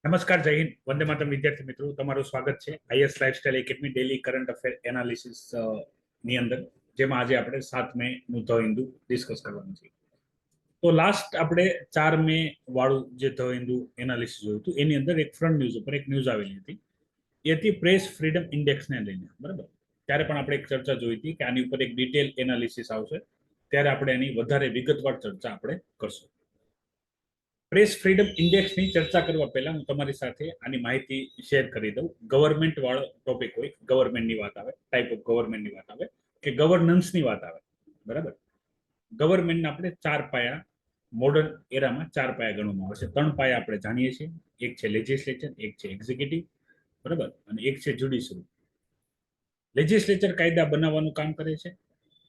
નમસ્કાર, જય હિન્દ, વંદે માતરમ. વિદ્યાર્થી મિત્રો, તમારું સ્વાગત છે IAS lifestyle academy daily current affair analysis ની અંદર, જેમાં આજે આપણે 7 મે નું ધ હિન્દુ ડિસ્કસ કરવાનું છે. તો લાસ્ટ આપણે 4 મે વાળું જે ધ હિન્દુ એનાલિસિસ જોયું હતું, એની અંદર એક ફ્રન્ટ ન્યૂઝ ઉપર એક ન્યૂઝ આવેલી હતી. એ હતી પ્રેસ ફ્રીડમ ઇન્ડેક્સને લઈને. બરાબર, ત્યારે પણ આપણે એક ચર્ચા જોઈ હતી કે આની ઉપર એક ડિટેલ એનાલિસિસ આવશે, ત્યારે આપણે એની વધારે વિગતવાર ચર્ચા આપણે કરશું. પ્રેસ ફ્રીડમ ઇન્ડેક્સની ચર્ચા કરવા પહેલા હું તમારી સાથે આની માહિતી શેર કરી દઉં. ગવર્મેન્ટ વાળો ટોપિક હોય, ગવર્મેન્ટની વાત આવે, ટાઈપ ઓફ ગવર્મેન્ટની વાત આવે કે ગવર્નન્સની વાત આવે. બરાબર, ગવર્મેન્ટના આપણે 4 પાયા મોડર્ન એરામાં 4 પાયા ગણવામાં આવે છે. 3 પાયા આપણે જાણીએ છીએ. એક છે લેજિસ્લેચર, એક છે એક્ઝિક્યુટિવ, બરાબર, અને એક છે જ્યુડિશરી. લેજિસ્લેચર કાયદા બનાવવાનું કામ કરે છે,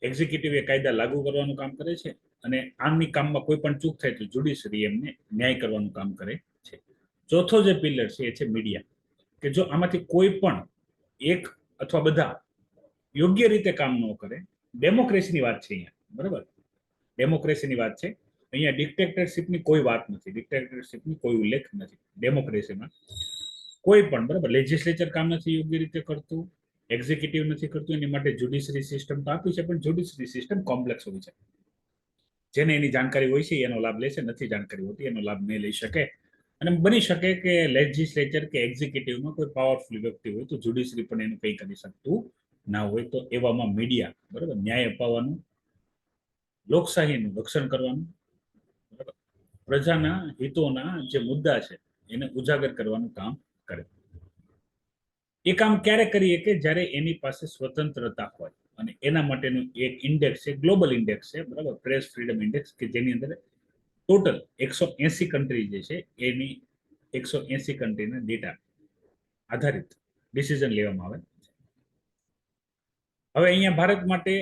એક્ઝિક્યુટિવ એ કાયદા લાગુ કરવાનું કામ કરે છે, અને આમની કામમાં કોઈ પણ ચૂક થાય તો જ્યુડિશરી એમને ન્યાય કરવાનું કામ કરે છે. ચોથો જે પિલર છે એ છે મીડિયા, કે જો આમાંથી કોઈ પણ એક અથવા બધા યોગ્ય રીતે કામ ન કરે, ડેમોક્રેસીની વાત છે અહીંયા. બરાબર, ડેમોક્રેસીની વાત છે અહીંયા. ડિક્ટેટરશિપની કોઈ વાત નથી, ડિક્ટેટરશિપની કોઈ ઉલ્લેખ નથી ડેમોક્રેસીમાં. કોઈ પણ, બરાબર, લેજિસ્લેચર કામ નથી યોગ્ય રીતે કરતું, એક્ઝિક્યુટિવ નથી કરતું, એની માટે જ્યુડિશરી સિસ્ટમ તો આપી છે, પણ જ્યુડિશરી સિસ્ટમ કોમ્પ્લેક્સ હોય છે. જેને એની જાણકારી હોય છે એનો લાભ લે છે, નથી જાણકારી હોતી એનો લાભ નહીં લઈ શકે. અને બની શકે કે લેજિસ્લેચર કે એક્ઝિક્યુટિવમાં કોઈ પાવરફુલ વ્યક્તિ હોય તો જ્યુડિશરી પણ એનું કંઈ કરી શકતું ના હોય. તો એવામાં મીડિયા, બરાબર, ન્યાય અપાવવાનું, લોકશાહીનું રક્ષણ કરવાનું, બરાબર, પ્રજાના હિતોના જે મુદ્દા છે એને ઉજાગર કરવાનું કામ કરે. એ કામ ક્યારે કરીએ કે જ્યારે એની પાસે સ્વતંત્રતા હોય, અને એના માટેનું એક ઇન્ડેક્સ છે, ગ્લોબલ ઇન્ડેક્સ છે, બરાબર, પ્રેસ ફ્રીડમ ઇન્ડેક્સ, કે જેની અંદર ટોટલ 180 કન્ટ્રી જે છે એની 180 કન્ટ્રીના ડેટા આધારિત ડિસિઝન લેવામાં આવે. હવે અહીંયા ભારત માટે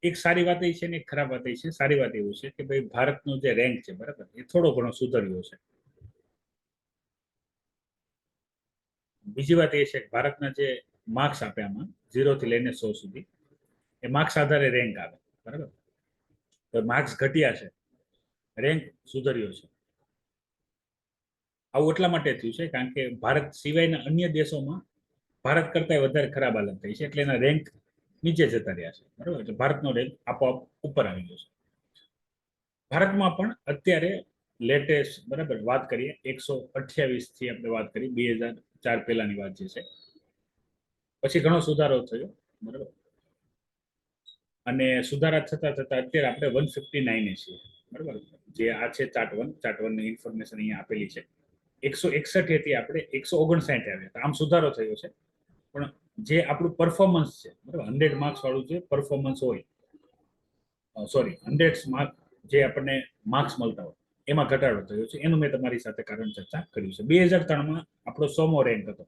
એક સારી વાત એ છે ને એક ખરાબ વાત એ છે. સારી વાત એવું છે કે ભાઈ ભારતનો જે રેન્ક છે, બરાબર, એ થોડો ઘણો સુધર્યો છે. બીજી વાત એ છે કે ભારતના જે માર્ક્સ આપે આમાં 0 થી લઈને 100 સુધી, એ માર્ક્સ આધારે રેન્ક આવે. બરાબર, તો માર્ક્સ ઘટ્યા છે, રેન્ક સુધર્યો છે. આવું એટલા માટે થયું છે કારણ કે ભારત સિવાયના અન્ય દેશોમાં ભારત કરતા વધારે ખરાબ હાલત થઈ છે, એટલે એના રેન્ક નીચે જતા રહ્યા છે. બરાબર, એટલે ભારતનો રેન્ક આપોઆપ ઉપર આવી ગયો છે. ભારતમાં પણ અત્યારે લેટેસ્ટ, બરાબર, વાત કરીએ 128 થી આપણે વાત કરી 2004 પહેલાની વાત જે છે, પછી ઘણો સુધારો થયો. બરાબર, અને સુધારા થતા થતા અત્યારે આપણે 159 છીએ. બરાબર, જે આ છે ચાર્ટ 1 ની ઇન્ફોર્મેશન અહીંયા આપેલી છે. 161 થી આપણે 159 આવ્યા. આમ સુધારો થયો છે, પણ જે આપણું પરફોર્મન્સ છે, બરાબર, 100 માર્ક્સ વાળું જે પરફોર્મન્સ હોય, સોરી, 100 માર્ક જે આપણને માર્ક્સ મળતા હોય એમાં ઘટાડો થયો છે. એનું મેં તમારી સાથે કારણ ચર્ચા કર્યું છે. 2003માં આપણો 100મો રેન્ક હતો,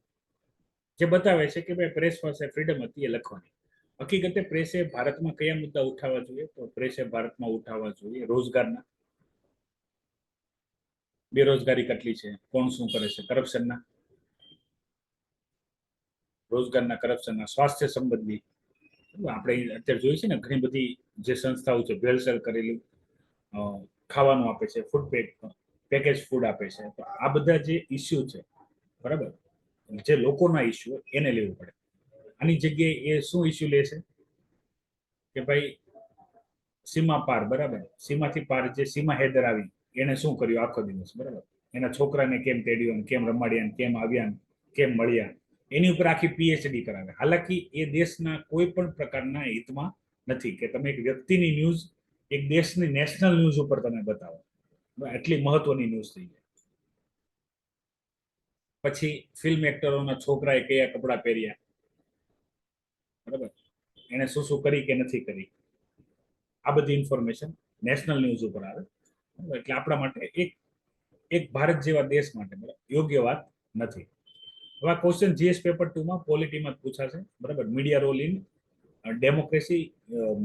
જે બતાવે છે કે ભાઈ પ્રેસ પાસે ફ્રીડમ હતી એ લખવાની. હકીકતે પ્રેસે ભારતમાં કયા મુદ્દા ઉઠાવવા જોઈએ? તો પ્રેસે ભારતમાં ઉઠાવવા જોઈએ રોજગારના, બેરોજગારી કેટલી છે, કોણ શું કરે છે, કરપ્શનના, રોજગારના, કરપ્શનના, સ્વાસ્થ્ય સંબંધી. આપણે અત્યારે જોઈએ છે ને ઘણી બધી જે સંસ્થાઓ છે ભેળસેળ કરેલું ખાવાનું આપે છે, ફૂડ પેકેજ ફૂડ આપે છે. તો આ બધા જે ઇસ્યુ છે, બરાબર, જે લોકોના ઇસ્યુ એને લેવું પડે. આની જગ્યાએ એ શું ઇસ્યુ લે છે કે ભાઈ સીમા પાર, બરાબર, સીમાથી પાર જે સીમા હેદર આવી એને શું કર્યું આખો દિવસ, બરાબર, એના છોકરાને કેમ તેડ્યો, કેમ રમાડ્યા, કેમ આવ્યા, કેમ મળ્યા, એની ઉપર આખી પીએચડી કરાવે. હાલાકી એ દેશના કોઈ પણ પ્રકારના હિતમાં નથી કે તમે એક વ્યક્તિની ન્યૂઝ એક દેશની નેશનલ ન્યૂઝ ઉપર તમે બતાવો. એટલી મહત્વની ન્યૂઝ થઈ જાય. પછી ફિલ્મ એક્ટરોના છોકરાએ કયા કપડા પહેર્યા, બરાબર, એને શું શું કરી કે નથી કરી, આ બધી ઇન્ફોર્મેશન નેશનલ ન્યૂઝ ઉપર આવે. એટલે આપણા માટે એક ભારત જેવા દેશ માટે યોગ્ય વાત નથી. હવે આ ક્વેશ્ચન જીએસ પેપર 2માં પોલિટીમાં પૂછાશે. બરાબર, media role in democracy,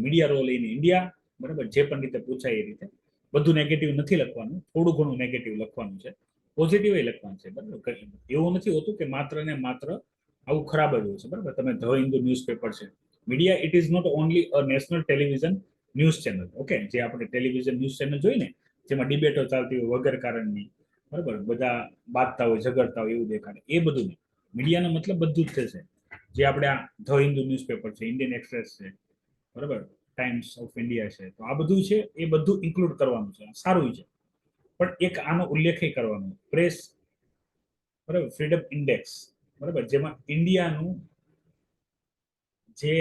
media role in India. બરાબર, જે પણ રીતે પૂછાય એ રીતે. બધું નેગેટિવ નથી લખવાનું, થોડું ઘણું નેગેટિવ લખવાનું છે, પોઝિટિવ એ લખવાનું છે. બરાબર, એવું નથી હોતું કે માત્ર ને માત્ર આવું ખરાબ જ હોય છે. બરાબર, તમે ધ હિન્દુ ન્યૂઝપેપર છે, media, it is not only a national television news channel. Okay, જે આપણે ટેલિવિઝન ન્યૂઝ ચેનલ જોઈ ને જેમાં ડિબેટો ચાલતી હોય વગર કારણની, બરાબર, બધા બાંધતા હોય, ઝઘડતા હોય એવું દેખાડે, એ બધું નહીં. મીડિયાનો મતલબ બધું જ થશે. જે આપણે આ ધ હિન્દુ ન્યૂઝપેપર છે, ઇન્ડિયન એક્સપ્રેસ છે, બરાબર, ટાઈમ્સ ઓફ ઇન્ડિયા છે, તો આ બધું છે એ બધું ઇન્ક્લુડ કરવાનું છે, સારું છે. પણ એક આનો ઉલ્લેખ કરવાનો, પ્રેસ, બરાબર, ફ્રીડમ ઇન્ડેક્સ, બરાબર, જેમાં ઇન્ડિયાનું જે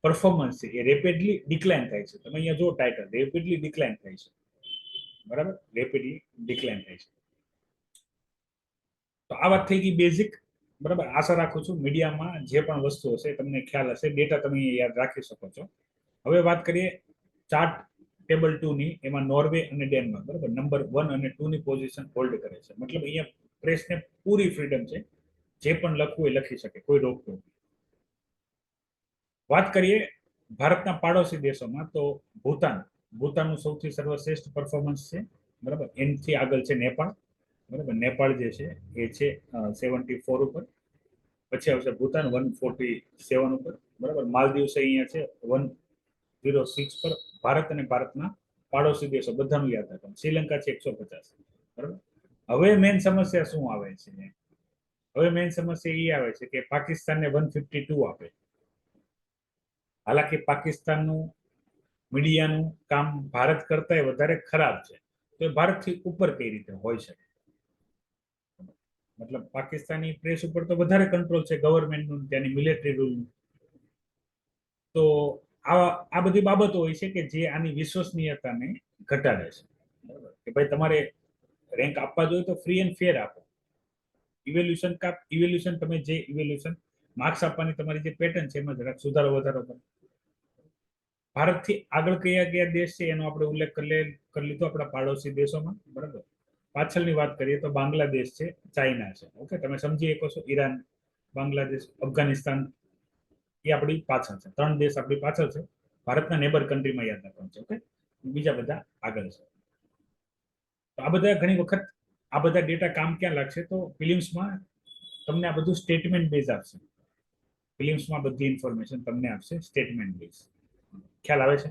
પરફોર્મન્સ છે એ રેપિડલી ડિક્લાઇન થાય છે. તમે અહીંયા જો ટાઇટલ, રેપિડલી ડિક્લાઇન થાય છે, બરાબર, રેપિડલી ડિક્લાઇન થાય છે. તો આ વાત થઈ ગઈ બેઝિક, બરાબર. આશા રાખું છું મીડિયામાં જે પણ વસ્તુ હશે તમને ખ્યાલ હશે, ડેટા તમે યાદ રાખી શકો છો. હવે વાત કરીએ ચાર્ટ ટેબલ 2 ની, એમાં નોર્વે અને ડેનમાર્ક, બરાબર, નંબર 1 અને 2 ની પોઝિશન હોલ્ડ કરે છે. મતલબ અહીંયા પ્રેસને પૂરી ફ્રીડમ છે, જે પણ લખવું એ લખી શકે, કોઈ રોકટોક. વાત કરીએ ભારતના પાડોશી દેશોમાં, તો ભૂતાનનું સૌથી સર્વશ્રેષ્ઠ પરફોર્મન્સ છે, બરાબર. એનથી આગળ છે નેપાળ, બરાબર. નેપાળ જે છે એ છે 74 ઉપર. પછી આવશે ભૂતાન 147 ઉપર, બરાબર. માલદીવ્સ અહીંયા છે 106 પર. ભારત અને ભારતના પાડોશી દેશો બધાનું યાદ રાખવાનું. શ્રીલંકા છે 150, બરાબર. હવે મેઇન સમસ્યા શું આવે છે? હવે મેઇન સમસ્યા એ આવે છે કે પાકિસ્તાનને 152 આપે. હાલાકી પાકિસ્તાનનું મીડિયાનું કામ ભારત કરતા વધારે ખરાબ છે, તો એ ભારતથી ઉપર કઈ રીતે હોઈ શકે? મતલબ પાકિસ્તાની પ્રેસ ઉપર તો વધારે કંટ્રોલ છે ગવર્મેન્ટનું, ત્યાંની મિલિટરી રૂલ. તો આ બધી બાબતો હોય છે કે જે આની વિશ્વસનીયતાને ઘટાડે છે, બરાબર. કે ભાઈ તમારે રેન્ક આપવા જોઈએ તો ફ્રી એન્ડ ફેર આપો. ઇવેલ્યુશન તમે જે ઇવેલ્યુશન માર્ક્સ આપવાની તમારી જે પેટર્ન છે એમાં જરાક સુધારો વધારો કરો. ભારતથી આગળ કયા કયા દેશ છે એનો આપણે ઉલ્લેખ કરી લીધો આપણા પાડોશી દેશોમાં, બરાબર. પાછળની વાત કરીએ તો બાંગ્લાદેશ છે, ચાઇના છે. ઓકે, તમે સમજી શકો છો. ઈરાન, બાંગ્લાદેશ, અફઘાનિસ્તાન એ આપણી પાછળ છે. 3 દેશ આપણી પાછળ છે. ભારતના નેબર કન્ટ્રીમાં યાદ રાખવાનું છે. ઓકે, બીજા બધા આગળ છે. તો આ બધા ઘણી વખત આ બધા ડેટા કામ ક્યાં લાગશે? તો ફિલિમ્સમાં તમને આ બધું સ્ટેટમેન્ટ બેઝ આપશે. ફિલિમ્સમાં બધી ઇન્ફોર્મેશન તમને આપશે સ્ટેટમેન્ટ બેઝ. ખ્યાલ આવે છે?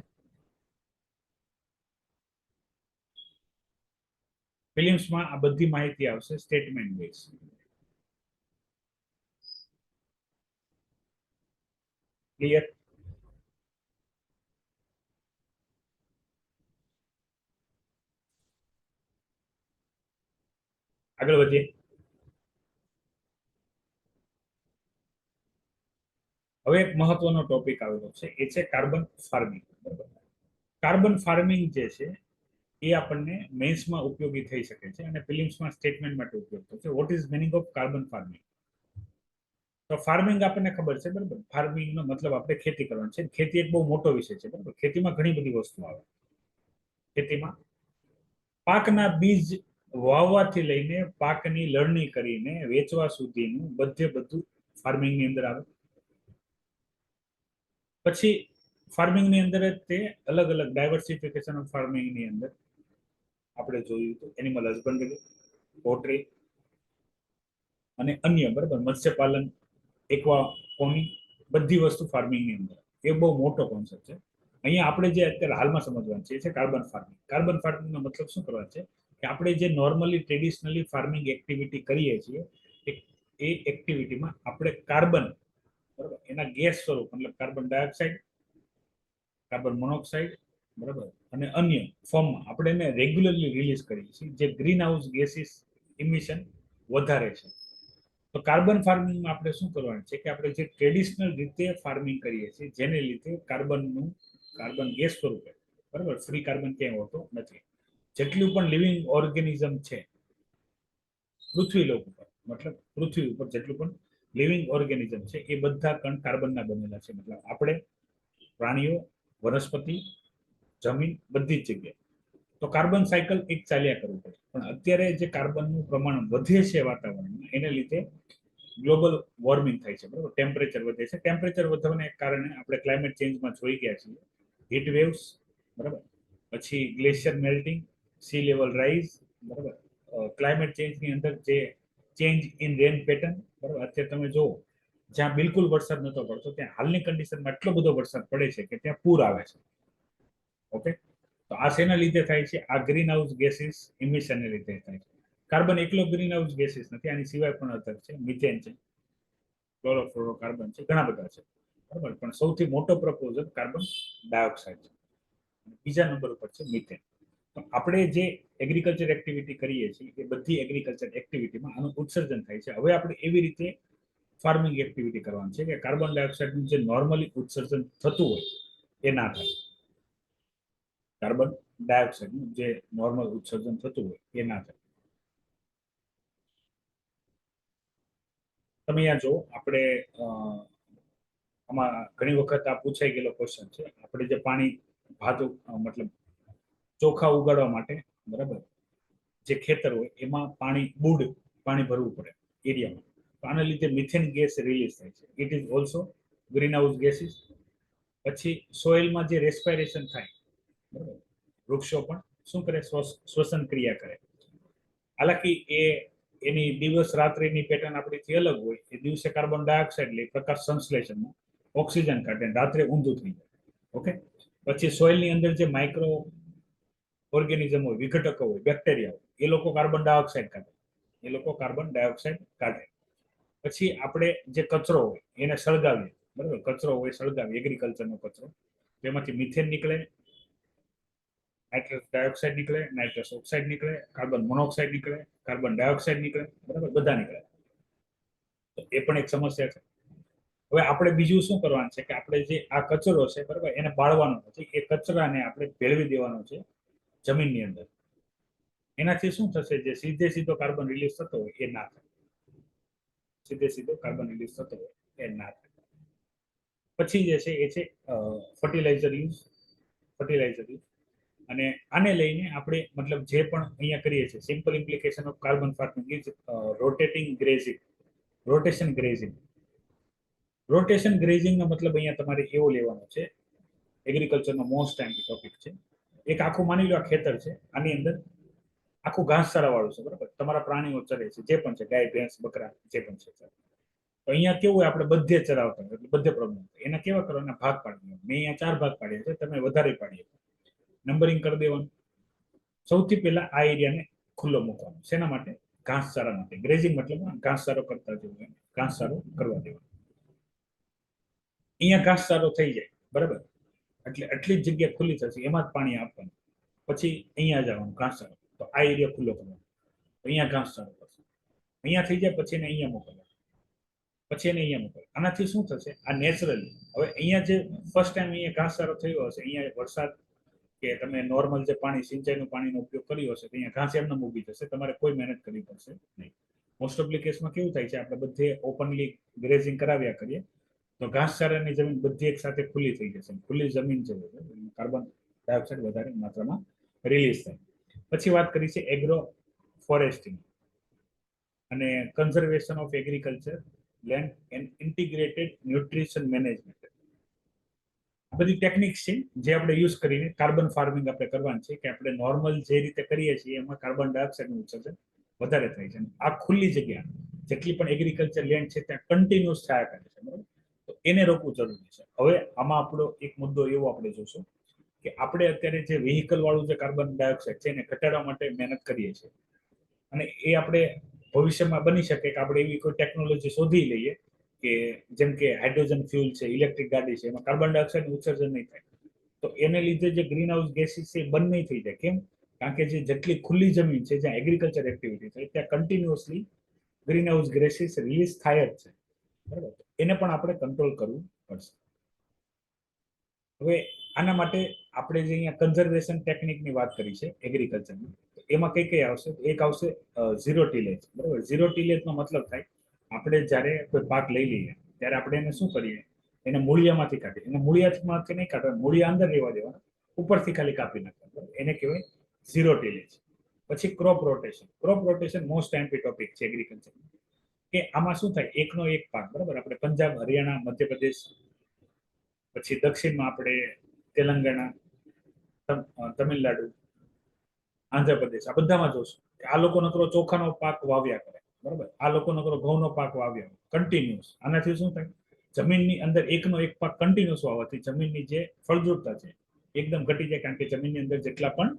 ફિલિમ્સમાં આ બધી માહિતી આવશે સ્ટેટમેન્ટ બેઝ. ક્લિયર? આગળ વધીએ. હવે એક મહત્વનો ટોપિક આવેલો છે, એ છે કાર્બન ફાર્મિંગ. કાર્બન ફાર્મિંગ જે છે એ આપણને મેન્સમાં ઉપયોગી થઈ શકે છે અને ફિલિમ્સમાં સ્ટેટમેન્ટ માટે ઉપયોગ થશે. What is meaning of carbon farming? તો ફાર્મિંગ આપણને ખબર છે, બરાબર. ફાર્મિંગનો મતલબ આપણે ખેતી કરવાનું છે. ખેતી એક બહુ મોટો વિષય છે, બરાબર. ખેતીમાં ઘણી બધી વસ્તુ આવે. ખેતીમાં પાકના બીજ વાવવાથી લઈને પાકની લણણી કરીને વેચવા સુધીનું બધું ફાર્મિંગની અંદર આવે. પછી ફાર્મિંગની અંદર જ તે અલગ અલગ ડાયવર્સિફિકેશન ઓફ ફાર્મિંગની અંદર આપણે જોયું તો એનિમલ હસબન્ડરી, પોટ્રી અને અન્ય, બરાબર, મત્સ્યપાલન, એક્વાપોનિક, બધી વસ્તુ ફાર્મિંગની અંદર. એ બહુ મોટો કોન્સેપ્ટ છે. અહીંયા આપણે જે અત્યારે હાલમાં સમજવાનું છે એ છે કાર્બન ફાર્મિંગ. કાર્બન ફાર્મિંગનો મતલબ શું કરવા છે કે આપણે જે નોર્મલી ટ્રેડિશનલી ફાર્મિંગ એક્ટિવિટી કરીએ છીએ એ એક્ટિવિટીમાં આપણે કાર્બન, બરાબર, એના ગેસ સ્વરૂપ, મતલબ કાર્બન ડાયોક્સાઇડ, કાર્બન મોનોક્સાઇડ, બરાબર, અને અન્ય ફોર્મમાં આપણે એને રેગ્યુલરલી રિલીઝ કરીએ છીએ, જે ગ્રીન હાઉસ ગેસીસ ઇમિશન વધારે છે. તો કાર્બન ફાર્મિંગમાં આપણે શું કરવાનું છે કે આપણે જે ટ્રેડિશનલ રીતે ફાર્મિંગ કરીએ છીએ જેને લીધે કાર્બન ગેસ સ્વરૂપે, બરાબર, ફ્રી કાર્બન ક્યાંય હોતો નથી. જેટલું પણ લિવિંગ ઓર્ગેનિઝમ છે પૃથ્વી લોક ઉપર, મતલબ પૃથ્વી ઉપર જેટલું પણ લિવિંગ ઓર્ગેનિઝમ છે એ બધા કણ કાર્બનના બનેલા છે. મતલબ આપણે, પ્રાણીઓ, વનસ્પતિ, જમીન, બધી જ જગ્યાએ. તો કાર્બન સાયકલ એક ચાલ્યા કરવું પડે. પણ અત્યારે જે કાર્બનનું પ્રમાણ વધે છે વાતાવરણમાં, એને લીધે ગ્લોબલ વોર્મિંગ થાય છે, બરાબર. ટેમ્પરેચર વધે છે. ટેમ્પરેચર વધવાને કારણે આપણે ક્લાઇમેટ ચેન્જમાં જોઈ ગયા છીએ હીટ વેવ્સ, બરાબર, પછી glacier melting, sea level rise, બરાબર. ક્લાઇમેટ ચેન્જની અંદર જે ચેન્જ ઇન રેન પેટર્ન, બરાબર. અત્યારે તમે જુઓ જ્યાં બિલકુલ વરસાદ નતો પડતો ત્યાં હાલની કન્ડિશનમાં એટલો બધો વરસાદ પડે છે કે ત્યાં પૂર આવે છે. ઓકે, તો આ શેના લીધે થાય છે? આ ગ્રીન હાઉસ ગેસીસ ઇમિશનને લીધે થાય છે. કાર્બન એકલો ગ્રીન હાઉસ ગેસીસ નથી, આની સિવાય પણ અધર છે, મિથેન છે, ક્લોરોફ્લોરોકાર્બન છે, ઘણા બધા છે, બરાબર. પણ સૌથી મોટો પ્રપોઝલ કાર્બન ડાયોક્સાઇડ છે, બીજા નંબર ઉપર છે મિથેન. તો આપણે જે એગ્રીકલ્ચર એક્ટિવિટી કરીએ છીએ એ બધી એગ્રીકલ્ચર એક્ટિવિટીમાં આનું ઉત્સર્જન થાય છે. હવે આપણે એવી રીતે ફાર્મિંગ એક્ટિવિટી કરવાની છે કે કાર્બન ડાયોક્સાઇડનું જે નોર્મલી ઉત્સર્જન થતું હોય એ ના થાય. કાર્બન ડાયોક્સાઇડનું જે નોર્મલ ઉત્સર્જન થતું હોય એ ના થાય. તમે અહીંયા જો આપણે આમાં ઘણી વખત આ પૂછાઈ ગયેલો ક્વેશ્ચન છે. આપણે જે પાણી ભાત મતલબ ચોખા ઉગાડવા માટે, બરાબર, જે ખેતર હોય એમાં પાણી ભરવું પડે એરિયામાં. તો આના લીધે મિથેન ગેસ રિલીઝ થાય છે. It is also green house gases. પછી સોઇલમાં જે રેસ્પાયરેશન થાય, બરાબર, વૃક્ષો પણ શું કરે, શ્વસન ક્રિયા કરે. હાલાકી એની દિવસ રાત્રિની પેટર્ન આપણીથી અલગ હોય. એ દિવસે કાર્બન ડાયોક્સાઇડ લે, પ્રકાશ સંશ્લેષણમાં ઓક્સિજન કાઢે, રાત્રે ઊંધું થઈ જાય. ઓકે. પછી સોઇલની અંદર જે માઇક્રો ઓર્ગેનિઝમ હોય, વિઘટકો હોય, બેક્ટેરિયા હોય, એ લોકો કાર્બન ડાયોક્સાઇડ કાઢે. પછી આપણે જે કચરો હોય એને સળગાવીએ, બરાબર, કચરો હોય સળગાવીએ, એગ્રીકલ્ચરનો કચરો, તેમાંથી મિથેન નીકળે, નાઇટ્રસ ડાયોક્સાઇડ નીકળે, નાઇટ્રસ ઓક્સાઇડ નીકળે, કાર્બન મોનોક્સાઇડ નીકળે, કાર્બન ડાયોક્સાઇડ નીકળે, બરાબર, બધા નીકળે. તો એ પણ એક સમસ્યા છે. હવે આપણે બીજું શું કરવાનું છે કે આપણે જે આ કચરો છે, બરાબર, એને બાળવાનો નથી. એ કચરાને આપણે ભેળવી દેવાનો છે જમીનની અંદર. એનાથી શું થશે, જે સીધો કાર્બન રિલીઝ થતો હોય એ ના થાય. સીધો કાર્બન રિલીઝ થતો હોય એ ના થાય. પછી જે છે એ છે ફર્ટિલાઇઝર યુઝ. અને આને લઈને આપણે મતલબ જે પણ અહીંયા કરીએ છીએ, simple implication of carbon farming is rotation ગ્રેઝિંગનો મતલબ અહીંયા તમારે એવો લેવાનો છે, એગ્રીકલ્ચરનો મોસ્ટ ટાઈમ ટોપિક છે. એક આખું માની લો આ ખેતર છે, આની અંદર આખું ઘાસચારા વાળું છે, બરાબર, તમારા પ્રાણીઓ ચરે છે, જે પણ છે, ગાય, ભેંસ, બકરા, જે પણ છે. તો અહીંયા કેવું હોય, આપણે બધે ચરાવતા હોય, એટલે બધે પ્રોબ્લેમ. એના કેવા કરવાના ભાગ પાડી. મેં અહીંયા 4 ભાગ પાડ્યા છે, તમે વધારે પાડીએ, નંબરિંગ કરી દેવાનું. સૌથી પહેલા આ એરિયાને ખુલ્લો મૂકવાનો. શેના માટે? ઘાસચારા માટે. ગ્રેઝિંગ મતલબ ઘાસચારો કરતા જવું, ઘાસચારો કરવા દેવાનો. અહીંયા ઘાસચારો થઈ જાય, બરાબર, એટલે આટલી જ જગ્યા ખુલ્લી થશે, એમાં જ પાણી આપવાનું. પછી અહીંયા જવાનું ઘાસચારો, તો આ એરિયા ખુલ્લો કરવાનો, અહીંયા ઘાસચારો કરશે. અહીંયા થઈ જાય પછી એને અહીંયા મોકલવાનું, પછી એને અહીંયા મોકલવાનું. આનાથી શું થશે, આ નેચરલી. હવે અહીંયા જે ફર્સ્ટ ટાઈમ અહીંયા ઘાસચારો થયો હશે, અહીંયા વરસાદ કે તમે નોર્મલ જે પાણી, સિંચાઈનું પાણીનો ઉપયોગ કર્યો હશે, તો અહીંયા ઘાસ એમને મૂકી જશે, તમારે કોઈ મહેનત કરવી પડશે નહીં. મોસ્ટ ઓફ કેસમાં કેવું થાય છે, આપણે બધે ઓપનલી ગ્રેઝિંગ કરાવ્યા કરીએ તો ઘાસચારાની જમીન બધી એક સાથે ખુલ્લી થઈ જશે. ખુલ્લી જમીન છે, કાર્બન ડાયોક્સાઇડ વધારે માત્રામાં રિલીઝ થાય. પછી વાત કરી છે એગ્રો ફોરેસ્ટિંગ અને conservation of agriculture land and integrated nutrition management. આ બધી ટેકનિક્સ છે જે આપણે યુઝ કરીને કાર્બન ફાર્મિંગ આપણે કરવાનું છે, કે આપણે નોર્મલ જે રીતે કરીએ છીએ એમાં કાર્બન ડાયોક્સાઇડનું ઉત્સર્જન વધારે થાય છે. આ ખુલ્લી જગ્યા જેટલી પણ એગ્રીકલ્ચર લેન્ડ છે ત્યાં કન્ટિન્યુઅસ થયા કરે છે, બરાબર. તો એને રોકવું જરૂરી છે. હવે આમાં આપણો એક મુદ્દો એવો આપણે જોશું કે આપણે અત્યારે જે વ્હીકલ વાળું જે કાર્બન ડાયોક્સાઇડ છે એને ઘટાડવા માટે મહેનત કરીએ છીએ, અને એ આપણે ભવિષ્યમાં બની શકે કે આપણે એવી કોઈ ટેકનોલોજી શોધી લઈએ કે જેમ કે હાઇડ્રોજન ફ્યુલ છે, ઇલેક્ટ્રિક ગાડી છે, એમાં કાર્બન ડાયોક્સાઇડનું ઉત્સર્જન નહીં થાય. તો એને લીધે જે ગ્રીન હાઉસ ગેસીસ છે એ બંધ નહીં થઈ જાય. કેમ? કારણ કે જે જેટલી ખુલ્લી જમીન છે જ્યાં એગ્રીકલ્ચર એક્ટિવિટી થાય ત્યાં continuously green house gases release થાય જ છે, બરાબર. એને પણ આપણે કંટ્રોલ કરવું પડશે. હવે આના માટે આપણે જે અહીંયા કન્ઝર્વેશન ટેકનિકની વાત કરી છે એગ્રીકલ્ચરની, એમાં કઈ કઈ આવશે? એક આવશે ઝીરો ટીલેજ, બરાબર. ઝીરો ટીલેજનો મતલબ થાય આપણે જ્યારે કોઈ પાક લઈ લઈએ ત્યારે આપણે એને શું કરીએ, એને મૂળિયામાંથી કાઢીએ. એને મૂળિયામાંથી નહીં કાઢવાનું, મૂળિયા અંદર રહેવા દેવાના, ઉપરથી ખાલી કાપી નાખવાનું, એને કહેવાય ઝીરો ટીલેજ. પછી crop rotation most MP topic છે એગ્રીકલ્ચર, કે આમાં શું થાય, એકનો એક પાક, બરાબર. આપણે પંજાબ, હરિયાણા, મધ્યપ્રદેશ, પછી દક્ષિણમાં આપણે તેલંગાણા, તમિલનાડુ, આંધ્રપ્રદેશ, આ બધામાં જોશું કે આ લોકો નકરો ચોખાનો પાક વાવ્યા કરે, બરાબર. આ લોકો નકરો ઘઉંનો પાક વાવ્યા કન્ટિન્યુઅસ. આનાથી શું થાય, જમીનની અંદર એકનો એક પાક કન્ટિન્યુઅસ વાવવાથી જમીનની જે ફળદ્રુપતા છે એકદમ ઘટી જાય. કારણ કે જમીનની અંદર જેટલા પણ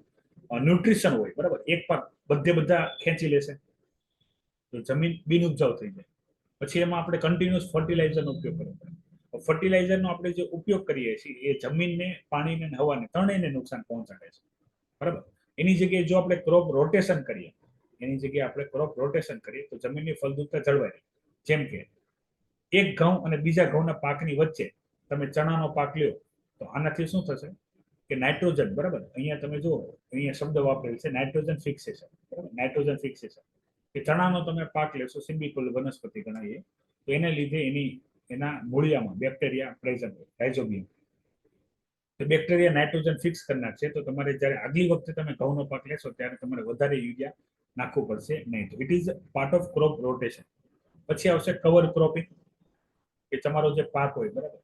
ન્યુટ્રિશન હોય, બરાબર, એક પાક બધા ખેંચી લેશે તો જમીન બિનઉપજાઉ થઈ જાય. પછી એમાં આપણે કન્ટિન્યુઅસ ફર્ટિલાઇઝરનો ઉપયોગ કરવો પડે. ફર્ટિલાઇઝરનો આપણે જે ઉપયોગ કરીએ છીએ એ જમીનને, પાણીને, હવાને ત્રણેયને નુકસાન પહોંચાડે છે, બરાબર. એની જગ્યાએ જો આપણે ક્રોપ રોટેશન કરીએ તો જમીનની ફળદ્રુપતા જળવાય રહે. જેમ કે એક ઘઉં અને બીજા ઘઉંના પાકની વચ્ચે તમે ચણાનો પાક લ્યો તો આનાથી શું થશે કે નાઇટ્રોજન, બરાબર, અહીંયા તમે જુઓ, અહીંયા શબ્દ વાપરેલ છે નાઇટ્રોજન ફિક્સેશન, બરાબર, નાઇટ્રોજન ફિક્સેશન. કે ચણાનો તમે પાક લેશો, સિમ્બિકોલ વનસ્પતિ ગણાવીએ, તો એને લીધે એના મૂળિયામાં બેક્ટેરિયા પ્રેઝન્ટ હોય, રાઇઝોબિયમ. તો બેક્ટેરિયા નાઇટ્રોજન ફિક્સ કરી નાખશે, તો તમારે જ્યારે આગલી વખતે તમે ઘઉંનો પાક લેશો ત્યારે તમારે વધારે યુરિયા નાખવું પડશે નહીં. તો it is part of crop rotation. પછી આવશે કવર ક્રોપિંગ, કે તમારો જે પાક હોય, બરાબર,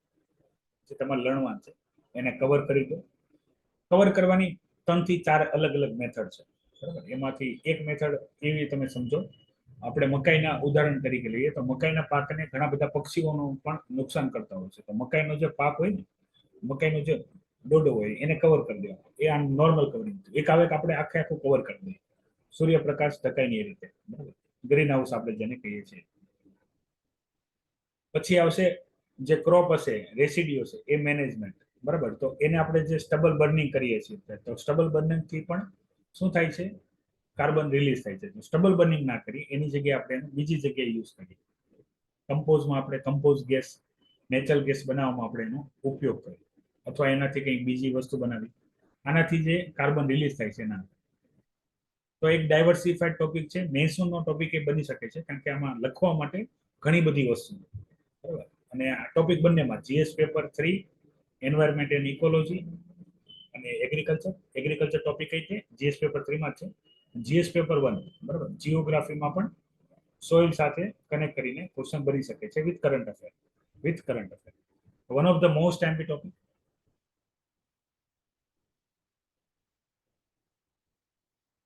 જે તમારે લણવાનું છે એને કવર કરી દો. કવર કરવાની 3 થી 4 અલગ અલગ મેથડ છે, બરાબર. એમાંથી એક મેથડ એવી તમે સમજો, આપણે મકાઈના ઉદાહરણ તરીકે લઈએ તો મકાઈના પાકને ઘણા બધા પક્ષીઓનું પણ નુકસાન કરતા હોય છે. તો મકાઈનો જે પાક હોય ને, મકાઈનો જે ડોડો હોય એને કવર કરી દેવાનો, એ આમ નોર્મલ કવરિંગ. એક આવે કે આપણે આખું કવર કરી દઈએ, સૂર્યપ્રકાશ ટકાયની એ રીતે, બરાબર, ગ્રીન હાઉસ આપણે જેને કહીએ છીએ. પછી આવશે જે ક્રોપ હશે, રેસિડ્યુ હશે, એ મેનેજમેન્ટ, બરાબર. તો એને આપણે જે સ્ટબલ બર્નિંગ કરીએ છીએ, તો સ્ટબલ બર્નિંગ થી પણ શું થાય છે, કાર્બન રિલીઝ થાય છે. સ્ટબલ બર્નિંગ ના કરી એની જગ્યાએ આપણે બીજી જગ્યાએ યુઝ કરીએ. કમ્પોઝમાં આપણે કમ્પોઝ ગેસ, નેચરલ ગેસ બનાવવામાં આપણે એનો ઉપયોગ કરીએ, અથવા એનાથી કંઈક બીજી વસ્તુ બનાવી, આનાથી જે કાર્બન રિલીઝ થાય છે એના. તો એક ડાયવર્સિફાઈડ ટોપિક છે. મહેસૂલનો ટોપિક એ બની શકે છે, કારણ કે આમાં લખવા માટે ઘણી બધી વસ્તુ, બરાબર. અને આ ટોપિક બંનેમાં GS paper 3 environment and ecology અને એગ્રીકલ્ચર ટોપિક કઈ છે જીએસ પેપર 3 માં છે. જીએસ પેપર 1, બરાબર, જીઓગ્રાફીમાં પણ સોઇલ સાથે કનેક્ટ કરીને ક્વેશ્ચન બની શકે છે with current affair. One of the most MP topic.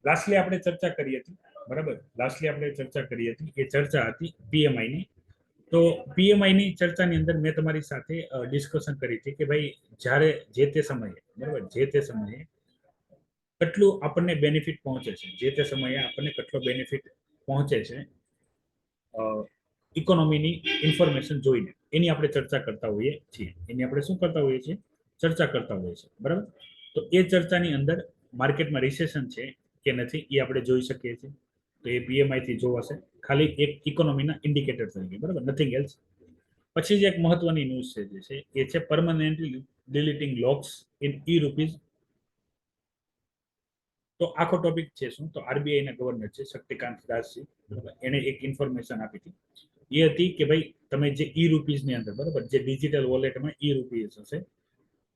Lastly આપણે ચર્ચા કરી હતી, બરાબર, એ ચર્ચા હતી પીએમઆઈ ની. તો પીએમઆઈ ની ચર્ચાની અંદર મેં તમારી સાથે ડિસ્કશન કરી હતી કે ભાઈ જ્યારે જે તે સમયે, બરાબર, જે તે સમયે કેટલું આપણને બેનિફિટ પહોંચે છે, જે તે સમયે આપણને કેટલો બેનિફિટ પહોંચે છે ઇકોનોમીની ઇન્ફોર્મેશન જોઈને, એની આપણે ચર્ચા કરતા હોઈએ છીએ. ચર્ચા કરતા હોઈએ છીએ, બરાબર. તો એ ચર્ચાની અંદર માર્કેટમાં રિસેશન છે કે નથી એ આપણે જોઈ શકીએ છીએ. તો એ પીએમઆઈ થી જોવાશે, ખાલી એક ઇકોનોમીના ઇન્ડિકેટર તરીકે, બરાબર, નથિંગ એલ્સ. પછી જે એક મહત્વની ન્યૂઝ છે જે છે એ છે પરમનન્ટલી ડિલીટિંગ લોક્સ ઇન રૂપીઝ. તો આખો ટોપિક છે શું, તો આરબીઆઈ ના ગવર્નર છે શક્તિકાંત દાસજી, બરાબર, એને એક ઇન્ફોર્મેશન આપી હતી. એ હતી કે ભાઈ તમે જે રૂપીઝ ની અંદર, બરાબર, જે ડિજિટલ વોલેટમાં રૂપીઝ હશે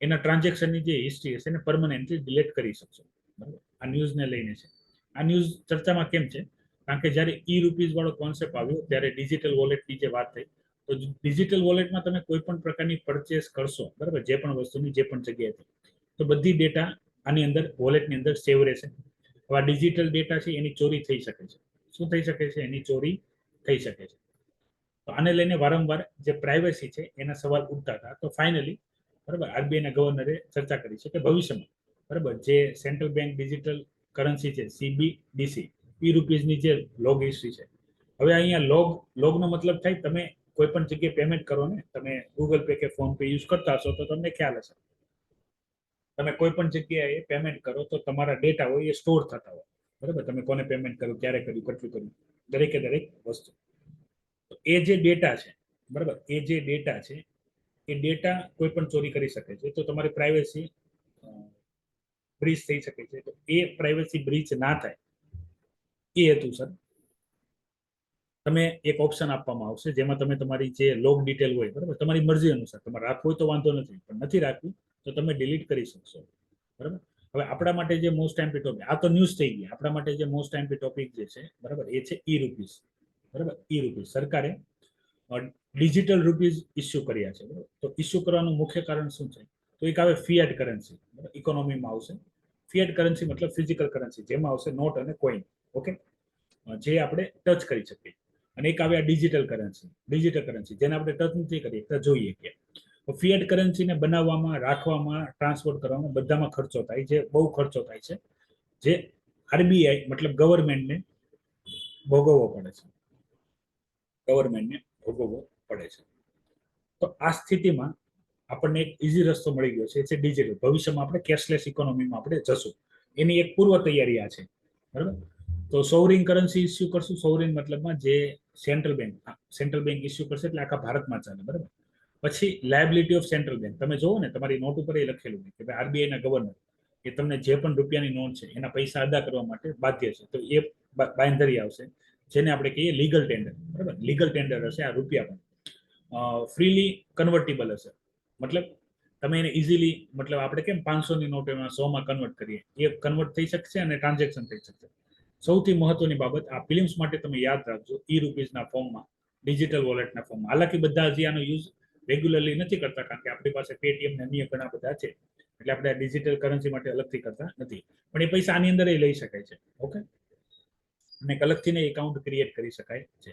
એના ટ્રાન્ઝેક્શનની જે હિસ્ટ્રી હશે એને પરમનન્ટલી ડિલીટ કરી શકશો, બરાબર. આ ન્યૂઝને લઈને છે. આ ન્યૂઝ ચર્ચામાં કેમ છે, કારણ કે જ્યારે રૂપીઝ વાળો કોન્સેપ્ટ આવ્યો ત્યારે ડિજિટલ વોલેટની જે વાત થઈ, તો ડિજિટલ વોલેટમાં તમે કોઈ પણ પ્રકારની પરચેસ કરશો, બરાબર, જે પણ વસ્તુની જે પણ જગ્યાએથી, તો બધી ડેટા આની અંદર વોલેટની અંદર સેવ રહેશે. આ ડિજિટલ ડેટા છે એની ચોરી થઈ શકે છે. શું થઈ શકે છે, એની ચોરી થઈ શકે છે. તો આને લઈને વારંવાર જે પ્રાઇવસી છે એના સવાલ ઉઠતા હતા. તો ફાઇનલી, બરાબર, આરબીઆઈના ગવર્નરે ચર્ચા કરી છે કે ભવિષ્યમાં, બરાબર, જે સેન્ટ્રલ બેંક ડિજિટલ કરન્સી છે સીબીડીસી, રૂપીઝની જે લોગ હિસ્ટ્રી છે, હવે અહીંયા લોગનો મતલબ થાય તમે કોઈ પણ જગ્યાએ પેમેન્ટ કરો ને, તમે ગૂગલ પે કે ફોન પે યુઝ કરતા હશો તો તમને ખ્યાલ હશે, તમે કોઈ પણ જગ્યાએ પેમેન્ટ કરો તો તમારા ડેટા હોય એ સ્ટોર થતા હોય, બરાબર. તમે કોને પેમેન્ટ કર્યું, ક્યારે કર્યું, કેટલું કર્યું, દરેકે દરેક વસ્તુ. તો એ જે ડેટા છે, બરાબર, એ ડેટા કોઈ પણ ચોરી કરી શકે છે. તો તમારી પ્રાઇવસી બ્રીચ થઈ શકે છે. તો એ પ્રાઇવસી બ્રીચ ના થાય એ હેતુસર તમે એક ઓપ્શન આપવામાં આવશે જેમાં તમે તમારી જે લોગ ડિટેલ હોય, બરાબર, તમારી મરજી અનુસાર તમારે રાખવું હોય તો વાંધો નથી, પણ નથી રાખવું તો તમે ડિલીટ કરી શકશો, બરાબર. હવે આપણા માટે જે મોસ્ટ એમ્પી ટોપિક, આ તો ન્યૂઝ થઈ ગઈ, આપણા માટે જે મોસ્ટ એમ્પી ટોપિક જે છે, બરાબર, એ છે રૂપીઝ, બરાબર. રૂપીઝ સરકારે ડિજિટલ રૂપીઝ ઇસ્યુ કર્યા છે, બરાબર. તો ઇસ્યુ કરવાનું મુખ્ય કારણ શું છે, તો એક આવે ફિયાટ કરન્સી, ઇકોનોમીમાં આવશે. ફિયાટ કરન્સી મતલબ ફિઝિકલ કરન્સી, જેમાં આવશે નોટ અને કોઈન, ઓકે, જે આપણે ટચ કરી શકીએ. અને એક આવે આ ડિજિટલ કરન્સી જેને આપણે ટચ નથી કરી શકતા, જોઈએ કે ફિયાટ કરન્સીને બનાવવામાં, રાખવામાં, ટ્રાન્સપોર્ટ કરવામાં બધામાં ખર્ચો થાય છે, બહુ ખર્ચો થાય છે. જે આરબીઆઈ મતલબ ગવર્મેન્ટને ભોગવવો પડે છે, ગવર્મેન્ટને ભોગવવો પડે છે. તો આ સ્થિતિમાં આપણને એક ઇઝી રસ્તો મળી ગયો છે, એ ડિજિટલ. ભવિષ્યમાં આપણે કેશલેસ ઇકોનોમીમાં આપણે જશું, એની એક પૂર્વ તૈયારી આ છે, બરાબર. તો સોવરિન કરન્સી ઇસ્યુ કરશું. સોવરિન મતલબમાં જે સેન્ટ્રલ બેંક ઇસ્યુ કરશે, એટલે આખા ભારતમાં ચાલે, બરાબર. પછી લાયબિલિટી ઓફ સેન્ટ્રલ બેંક, તમે જોવો ને તમારી નોટ ઉપર એ લખેલું છે કે આરબીઆઈ ના ગવર્નર એ તમને જે પણ રૂપિયાની નોટ છે એના પૈસા અદા કરવા માટે બાધ્ય છે. તો એ બાંયધરી આવશે, જેને આપણે કહીએ લીગલ ટેન્ડર, બરાબર. લીગલ ટેન્ડર હશે આ રૂપિયા પણ ફ્રીલી કન્વર્ટેબલ હશે. મતલબ તમે એને ઇઝીલી, મતલબ આપણે કેમ 500 ની નોટ એમાં 100 માં કન્વર્ટ કરીએ, એ કન્વર્ટ થઈ શકશે અને ટ્રાન્ઝેક્શન થઈ શકશે. સૌથી મહત્વની બાબત આ ફિલ્મ્સ માટે તમે યાદ રાખજો, ઈ રૂપીઝના ફોર્મમાં, ડિજિટલ વોલેટના ફોર્મમાં. હાલાકી બધા હજી આનો યુઝ રેગ્યુલરલી નથી કરતા, કારણ કે આપણી પાસે પેટીએમ ને અન્ય ઘણા બધા છે, એટલે આપણે ડિજિટલ કરન્સી માટે અલગથી કરતા નથી. પણ એ પૈસા આની અંદર લઈ શકાય છે, ઓકે. અને અલગથી એકાઉન્ટ ક્રિએટ કરી શકાય છે.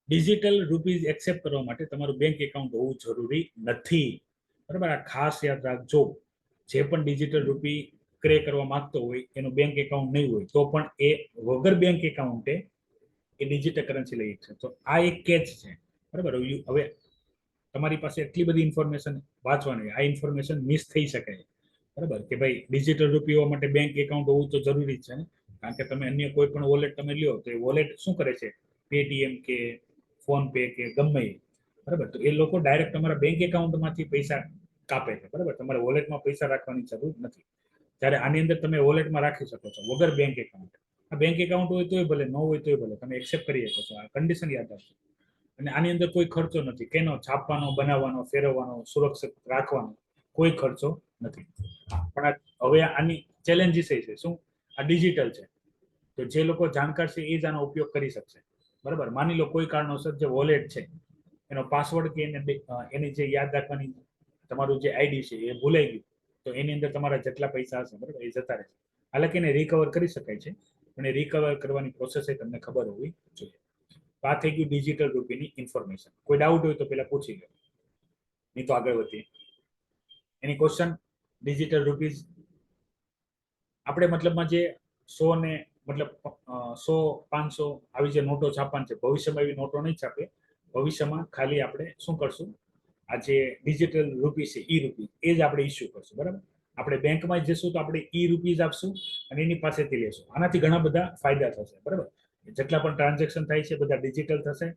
ડિજિટલ રૂપીઝ એક્સેપ્ટ કરવા માટે તમારું બેંક એકાઉન્ટ હોવું જરૂરી નથી, બરાબર. આ ખાસ યાદ રાખજો. જે પણ ડિજિટલ રૂપી ક્રે કરવા માંગતો હોય એનું બેંક એકાઉન્ટ નહીં હોય તો પણ એ વગર બેંક એકાઉન્ટે એ ડિજિટલ કરન્સી લઈ શકશે. તો આ એક કેચ છે, બરાબર. હવે તમારી પાસે એટલી બધી ઇન્ફોર્મેશન વાંચવાની, આ ઇન્ફોર્મેશન મિસ થઈ શકે, બરાબર. કે ભાઈ ડિજિટલ રૂપી હોવા માટે બેંક એકાઉન્ટ હોવું તો જરૂરી છે ને, કારણ કે તમે અન્ય કોઈ પણ વોલેટ તમે લ્યો તો એ વોલેટ શું કરે છે, પેટીએમ કે ફોન પે કે ગમે, બરાબર. તો એ લોકો ડાયરેક્ટ તમારા બેંક એકાઉન્ટમાંથી પૈસા કાપે છે, બરાબર. તમારે વોલેટમાં પૈસા રાખવાની જરૂર નથી. ત્યારે આની અંદર તમે વોલેટમાં રાખી શકો છો વગર બેંક એકાઉન્ટ. આ બેંક એકાઉન્ટ હોય તોય ભલે, ન હોય તોય ભલે, તમે એક્સેપ્ટ કરી શકો છો. આ કન્ડિશન યાદ રાખજો. અને આની અંદર કોઈ ખર્ચો નથી, કેનો છાપવાનો, બનાવવાનો, ફેરવવાનો, સુરક્ષિત રાખવાનો કોઈ ખર્ચો નથી. પણ હવે આની ચેલેન્જીસ છે શું, આ ડિજિટલ છે, તો જે લોકો જાણકાર છે એ જ આનો ઉપયોગ કરી શકશે, બરાબર. માની લો કોઈ કારણોસર જે વોલેટ છે એનો પાસવર્ડ કે એની જે યાદ રાખવાની તમારું જે આઈડી છે એ ભૂલાઈ ગયું, તો એની અંદર તમારા જેટલા પૈસા હશે, બરાબર, એ જતા રહેશે. હાલાકી એને રિકવર કરી શકાય છે, પણ એ રિકવર કરવાની પ્રોસેસ એ તમને ખબર હોવી જોઈએ. આ થઈ ગયું ડિજિટલ રૂપીની ઇન્ફોર્મેશન. કોઈ ડાઉટ હોય તો પેલા પૂછી લો, નહીં તો આગળ વધીએ. એની ક્વેશ્ચન, ડિજિટલ રૂપીઝ આપણે મતલબમાં જે 100 ને મતલબ 100, 500 આવી જે નોટો છાપવાની છે, ભવિષ્યમાં એવી નોટો નહીં છાપે. ભવિષ્યમાં ખાલી આપણે શું કરશું, આ જે ડિજિટલ રૂપી છે, ઈ રૂપી, એ જ આપણે ઇસ્યુ કરશું, બરાબર. આપણે બેંકમાં જઈશું તો આપણે ઈ રૂપીઝ આપશું અને એની પાસેથી લેશું. આનાથી ઘણા બધા ફાયદા થશે, બરાબર. જેટલા પણ ટ્રાન્ઝેક્શન થાય છે બધા ડિજિટલ થશે.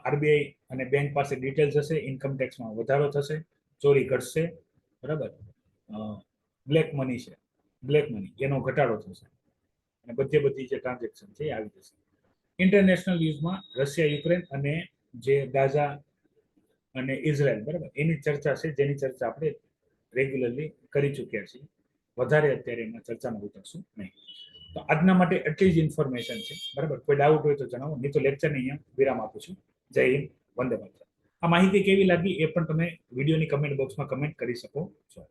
આરબીઆઈ અને બેંક પાસે ડિટેલ્સ હશે, ઇન્કમ ટેક્સમાં વધારો થશે, ચોરી ઘટશે, બરાબર. બ્લેક મની છે, બ્લેક મની એનો ઘટાડો થશે, અને બધી જે ટ્રાન્ઝેક્શન છે એ આવી જશે. ઇન્ટરનેશનલ યુઝમાં રશિયા, યુક્રેન અને જે ગાઝા અને ઇઝરાયલ, બરાબર, એની ચર્ચા છે, જેની ચર્ચા આપણે રેગ્યુલરલી કરી ચૂક્યા છીએ. વધારે અત્યારે એમાં ચર્ચામાં ઉતરશું નહીં. તો આજના માટે એટલી જ ઇન્ફોર્મેશન છે, બરાબર. કોઈ ડાઉટ હોય તો જણાવો, નહીં તો લેક્ચરને અહીંયા વિરામ આપું છું. જય હિન્દ, વંદે માતરમ. આ માહિતી કેવી લાગી એ પણ તમે વિડીયોની કમેન્ટ બોક્સમાં કમેન્ટ કરી શકો છો.